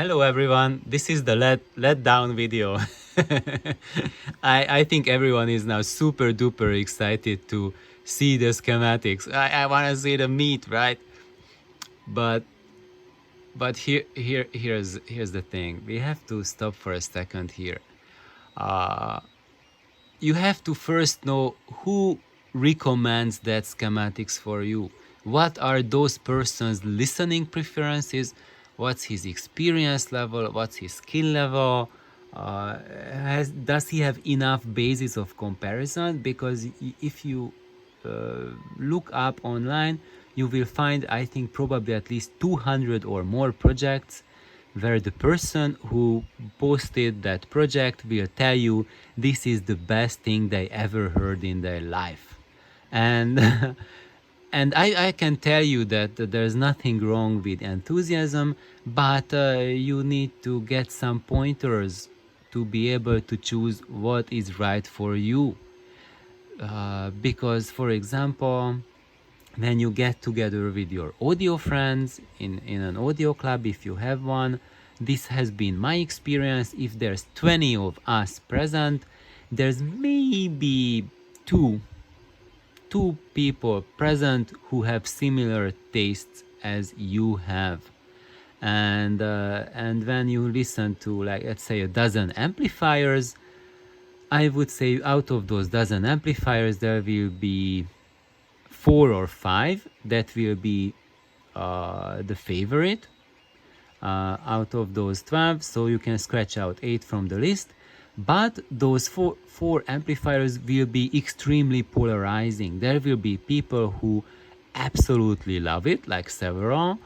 Hello everyone, this is the let down video. I think everyone is now super duper excited to see the schematics. I want to see the meat, right? But here's the thing. We have to stop for a second here. You have to first know who recommends that schematics for you. What are those persons' listening preferences? What's his experience level? What's his skill level? Does he have enough basis of comparison? Because if you look up online, you will find, I think, probably at least 200 or more projects where the person who posted that project will tell you this is the best thing they ever heard in their life. And and I can tell you that there's nothing wrong with enthusiasm, but you need to get some pointers to be able to choose what is right for you. Because, for example, when you get together with your audio friends in an audio club, if you have one, this has been my experience. If there's 20 of us present, there's maybe two people present who have similar tastes as you have. And when you listen to, like, let's say a dozen amplifiers, I would say out of those dozen amplifiers there will be 4 or 5 that will be the favorite out of those 12, so you can scratch out 8 from the list. But those four amplifiers will be extremely polarizing. There will be people who absolutely love it, like several,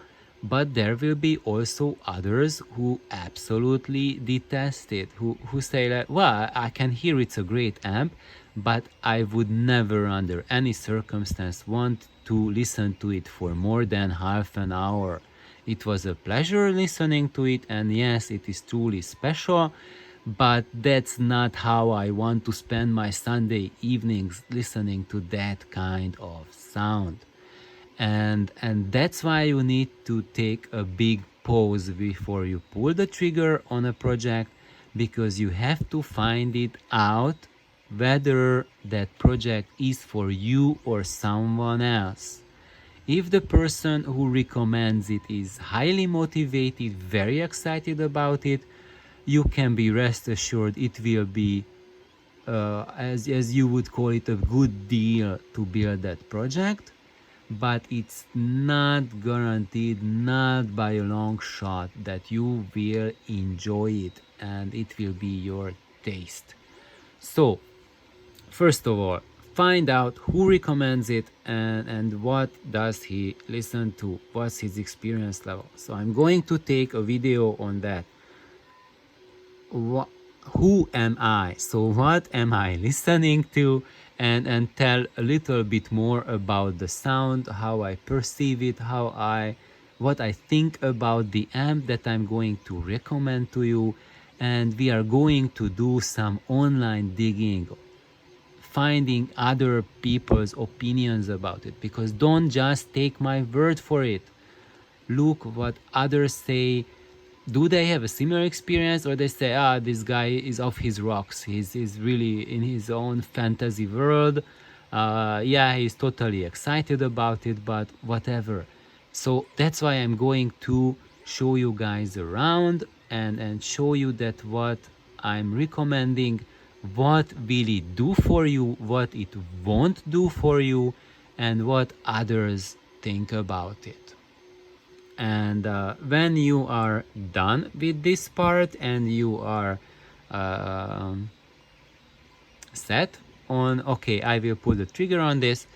but there will be also others who absolutely detest it, who say like, well, I can hear it's a great amp, but I would never under any circumstance want to listen to it for more than half an hour. It was a pleasure listening to it, and yes, it is truly special, but that's not how I want to spend my Sunday evenings, listening to that kind of sound. And that's why you need to take a big pause before you pull the trigger on a project, because you have to find it out whether that project is for you or someone else. If the person who recommends it is highly motivated, very excited about it, you can be rest assured it will be, as you would call it, a good deal to build that project. But it's not guaranteed, not by a long shot, that you will enjoy it and it will be your taste. So, first of all, find out who recommends it and what does he listen to, what's his experience level. So I'm going to take a video on that. Who am I? So what am I listening to? And tell a little bit more about the sound, how I perceive it, what I think about the amp that I'm going to recommend to you. And we are going to do some online digging, finding other people's opinions about it, because don't just take my word for it. Look what others say. Do they have a similar experience, or they say, this guy is off his rocks, he's really in his own fantasy world, he's totally excited about it, but whatever. So that's why I'm going to show you guys around and show you that what I'm recommending, what will it do for you, what it won't do for you, and what others think about it. And when you are done with this part and you are set on, okay, I will pull the trigger on this,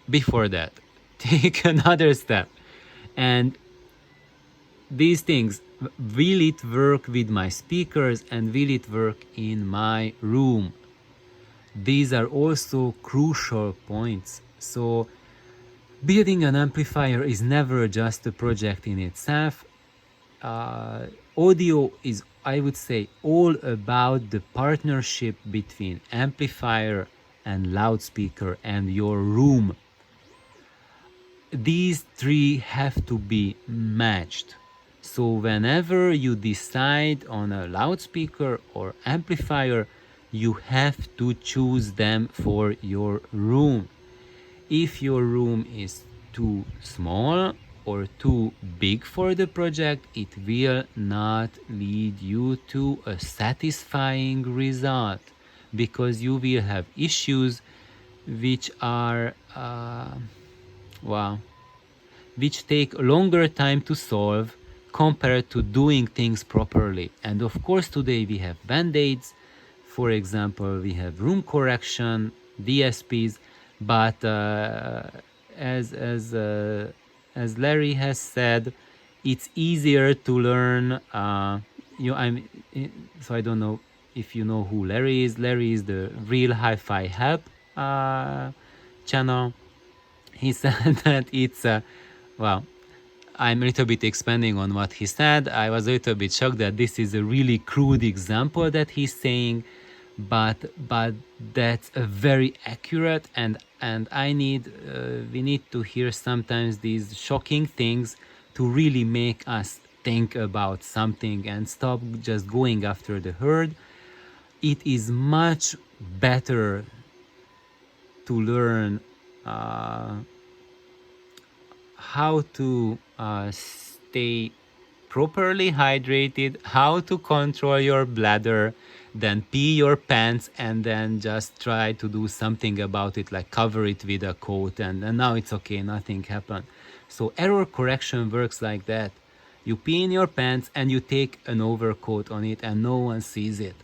before that, take another step. And these things, will it work with my speakers and will it work in my room? These are also crucial points. So building an amplifier is never just a project in itself. Audio is, I would say, all about the partnership between amplifier and loudspeaker and your room. These three have to be matched. So whenever you decide on a loudspeaker or amplifier, you have to choose them for your room. If your room is too small or too big for the project, it will not lead you to a satisfying result, because you will have issues which are well, which take longer time to solve compared to doing things properly. And of course, today we have band-aids. For example, we have room correction, DSPs, but as as uh, as Larry has said, it's easier to learn. So I don't know if you know who Larry is. Larry is the real hi-fi help channel. He said that it's well, I'm a little bit expanding on what he said. I was a little bit shocked that this is a really crude example that he's saying, but that's a very accurate, and we need to hear sometimes these shocking things to really make us think about something and stop just going after the herd. It is much better to learn how to stay properly hydrated, how to control your bladder, then pee your pants and then just try to do something about it, like cover it with a coat, and now it's okay, nothing happened. So error correction works like that. You pee in your pants and you take an overcoat on it and no one sees it.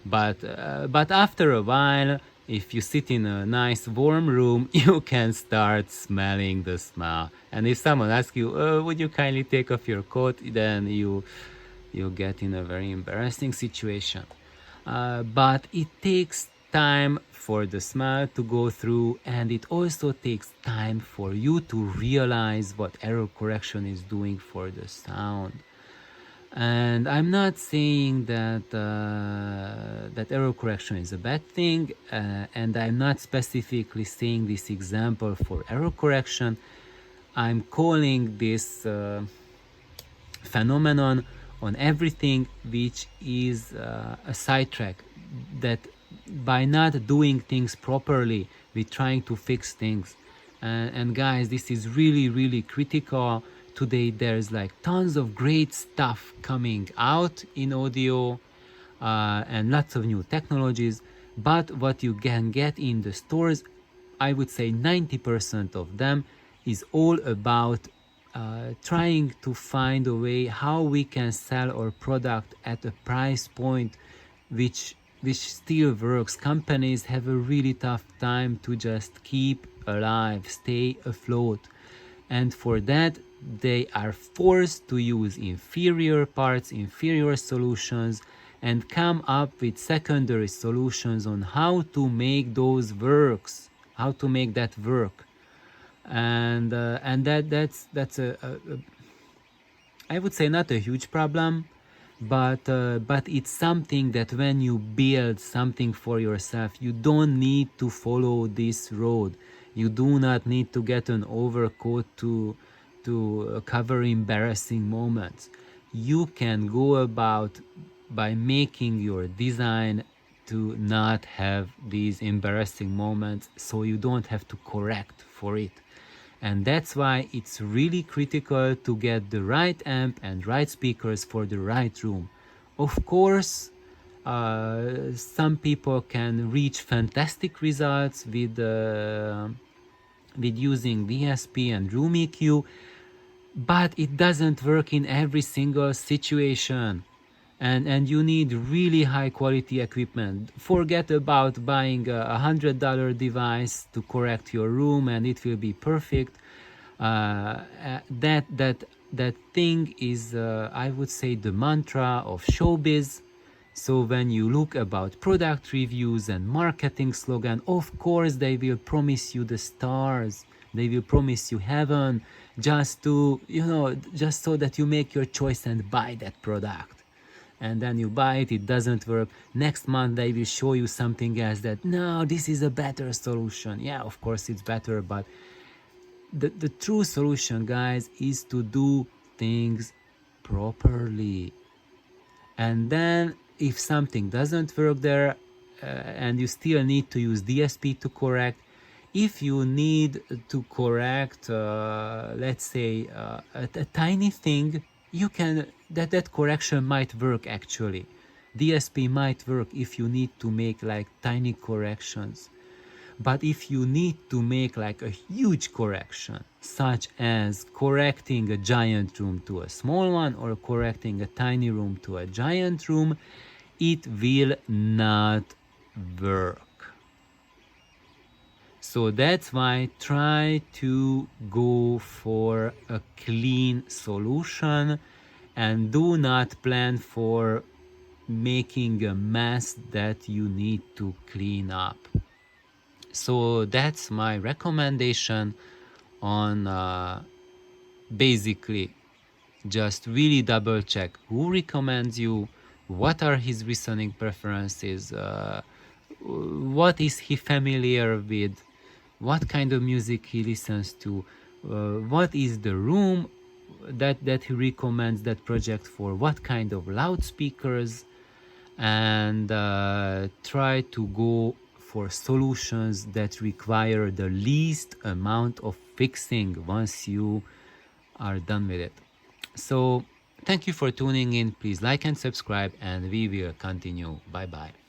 But after a while, if you sit in a nice warm room, you can start smelling the smell. And if someone asks you, would you kindly take off your coat, then you get in a very embarrassing situation. But it takes time for the smell to go through, and it also takes time for you to realize what error correction is doing for the sound. And I'm not saying that that error correction is a bad thing, and I'm not specifically saying this example for error correction. I'm calling this phenomenon on everything which is a sidetrack, that by not doing things properly, we're trying to fix things. And guys, this is really, really critical. Today there's like tons of great stuff coming out in audio, and lots of new technologies, but what you can get in the stores, I would say 90% of them is all about trying to find a way how we can sell our product at a price point which still works. Companies have a really tough time to just keep alive, stay afloat, and for that they are forced to use inferior parts, inferior solutions, and come up with secondary solutions on how to make those works, how to make that work. And that's a I would say not a huge problem, but it's something that when you build something for yourself, you don't need to follow this road. You do not need to get an overcoat to cover embarrassing moments. You can go about by making your design to not have these embarrassing moments, so you don't have to correct for it. And that's why it's really critical to get the right amp and right speakers for the right room. Of course, some people can reach fantastic results with using DSP and room EQ, but it doesn't work in every single situation. And you need really high quality equipment. Forget about buying a $100 device to correct your room and it will be perfect. That thing is, I would say, the mantra of showbiz. So when you look about product reviews and marketing slogan, of course they will promise you the stars. They will promise you heaven, just to, just so that you make your choice and buy that product. And then you buy it, it doesn't work. Next month they will show you something else that, no, this is a better solution. Yeah, of course it's better, but the true solution, guys, is to do things properly. And then if something doesn't work there, and you still need to use DSP to correct, if you need to correct, let's say, a tiny thing, you can, that correction might work actually. DSP might work if you need to make like tiny corrections. But if you need to make like a huge correction, such as correcting a giant room to a small one or correcting a tiny room to a giant room, it will not work. So that's why try to go for a clean solution and do not plan for making a mess that you need to clean up. So that's my recommendation on basically just really double check who recommends you, what are his listening preferences, what is he familiar with, what kind of music he listens to, what is the room that he recommends that project for, what kind of loudspeakers, and try to go for solutions that require the least amount of fixing once you are done with it. So thank you for tuning in. Please like and subscribe, and we will continue. Bye bye.